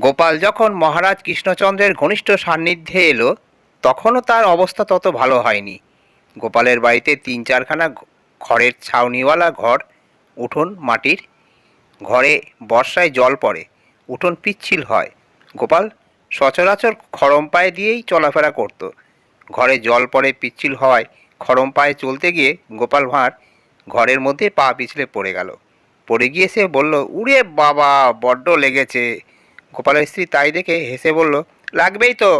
গোপাল যখন মহারাজ কৃষ্ণচন্দ্রের ঘনিষ্ঠ সান্নিধ্যে এলো, তখনও তার অবস্থা তত ভালো হয়নি। গোপালের বাড়িতে তিন চারখানা খড়ের ছাউনিওয়ালা ঘর, উঠোন মাটির। ঘরে বর্ষায় জল পড়ে, উঠোন পিচ্ছিল হয়। গোপাল সচরাচর খড়ম পায়ে দিয়েই চলাফেরা করত। ঘরে জল পড়ে পিচ্ছিল হওয়ায় খড়ম পায়ে চলতে গিয়ে গোপাল ভাঁড় ঘরের মধ্যে পা পিছলে পড়ে গেল। পড়ে গিয়ে সে বলল, উড়ে বাবা, বড্ড লেগেছে। গোপালের স্ত্রী তাই দেখে হেসে বলল, লাগবেই তো,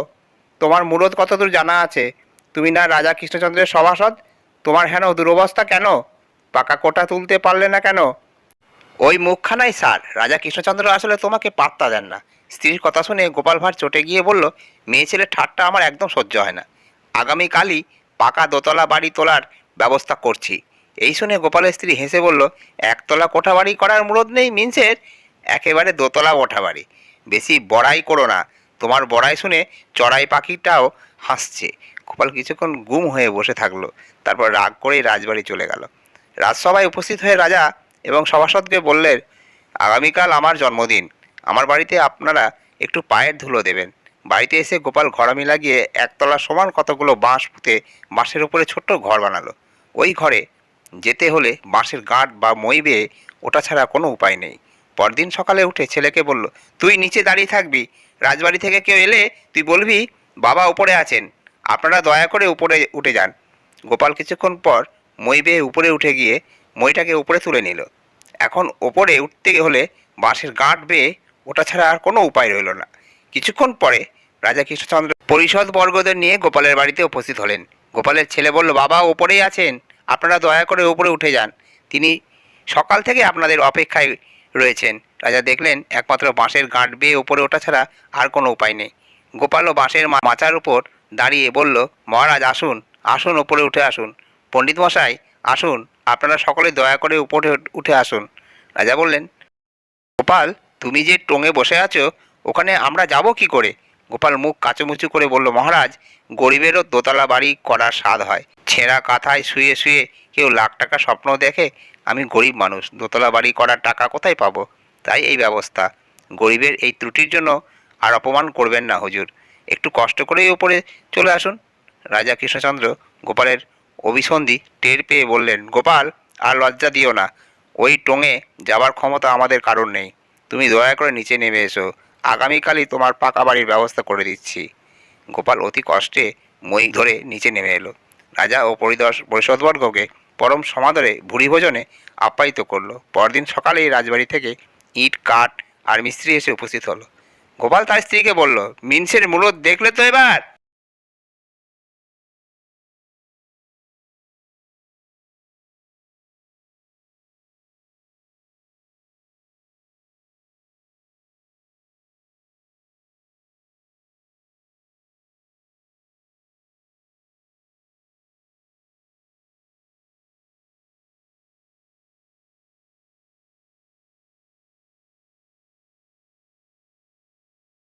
তোমার মুরদ কতদূর জানা আছে? তুমি না রাজা কৃষ্ণচন্দ্রের সভাসদ? তোমার হেন দুরবস্থা কেন? পাকা কোটা তুলতে পারলে না কেন? ওই মুখখানাই স্যার, রাজা কৃষ্ণচন্দ্র আসলে তোমাকে পাত্তা দেন না। স্ত্রীর কথা শুনে গোপাল ভাঁড় চটে গিয়ে বলল, মেয়ে ছেলের ঠাট্টা আমার একদম সহ্য হয় না। আগামীকালই পাকা দোতলা বাড়ি তোলার ব্যবস্থা করছি। এই শুনে গোপালের স্ত্রী হেসে বলল, একতলা কোঠা বাড়ি করার মুরদ নেই মিনসের, একেবারে দোতলা ওঠা বাড়ি। বেশি বড়াই করো না। তোমার বড়াই শুনে চড়াই পাখিটাও হাসছে। গোপাল কিছুক্ষণ গুম হয়ে বসে থাকলো, তারপর রাগ করেই রাজবাড়ি চলে গেল। রাজসভায় উপস্থিত হয়ে রাজা এবং সভাসদকে বললেন, আগামীকাল আমার জন্মদিন, আমার বাড়িতে আপনারা একটু পায়ের ধুলো দেবেন। বাড়িতে এসে গোপাল ঘরামি লাগিয়ে একতলা সমান কতগুলো বাঁশ পুঁতে বাঁশের উপরে ছোট্ট ঘর বানালো। ওই ঘরে যেতে হলে বাঁশের গাঁট বা মই বেয়ে ওটা ছাড়া কোনো উপায় নেই। পরদিন সকালে উঠে ছেলেকে বলল, তুই নিচে দাঁড়িয়ে থাকবি, রাজবাড়ি থেকে কেউ এলে তুই বলবি বাবা উপরে আছেন, আপনারা দয়া করে উপরে উঠে যান। গোপাল কিছুক্ষণ পর মই বেয়ে উপরে উঠে গিয়ে মইটাকে উপরে তুলে নিল। এখন ওপরে উঠতে হলে বাঁশের গাঁট বেয়ে ওটা ছাড়া আর কোনো উপায় রইল না। কিছুক্ষণ পরে রাজা কৃষ্ণচন্দ্র পরিষদ বর্গদের নিয়ে গোপালের বাড়িতে উপস্থিত হলেন। গোপালের ছেলে বলল, বাবা ওপরেই আছেন, আপনারা দয়া করে উপরে উঠে যান, তিনি সকাল থেকে আপনাদের অপেক্ষায় রয়েছেন। রাজা দেখলেন একমাত্র বাঁশের গাঁট বেয়ে উপরে ওঠা ছাড়া আর কোনো উপায় নেই। গোপালও বাঁশের মাচার উপর দাঁড়িয়ে বলল, মহারাজ আসুন, আসুন ওপরে উঠে আসুন। পণ্ডিত মশাই আসুন, আপনারা সকলে দয়া করে উপরে উঠে আসুন। রাজা বললেন, গোপাল, তুমি যে টোঙে বসে আছো, ওখানে আমরা যাব কি করে? গোপাল মুখ কাচুমুচু করে বলল, মহারাজ, গরিবেরও দোতলা বাড়ি করার স্বাদ হয়। ছেঁড়া কাঁথায় শুয়ে শুয়ে কেউ লাখ টাকা স্বপ্ন দেখে, আমি গরিব মানুষ, দোতলা বাড়ি করার টাকা কোথায় পাবো? তাই এই ব্যবস্থা। গরিবের এই ত্রুটির জন্য আর অপমান করবেন না হুজুর, একটু কষ্ট করেই ওপরে চলে আসুন। রাজা কৃষ্ণচন্দ্র গোপালের অভিসন্ধি টের পেয়ে বললেন, গোপাল, আর লজ্জা দিও না, ওই টোঙে যাবার ক্ষমতা আমাদের কারণ নেই। তুমি দয়া করে নিচে নেমে এসো, আগামীকালই তোমার পাকা বাড়ির ব্যবস্থা করে দিচ্ছি। গোপাল অতি কষ্টে মই ধরে নিচে নেমে এলো। রাজা ও পরিষদবর্গকে পরম সমাদরে ভুরি ভোজনে আপ্যায়িত করলো। পরদিন সকালেই রাজবাড়ি থেকে ইট কাঠ আর মিস্ত্রি এসে উপস্থিত হলো। গোপাল তার স্ত্রীকে বলল, মিনসের মূলত দেখলে তো এবার?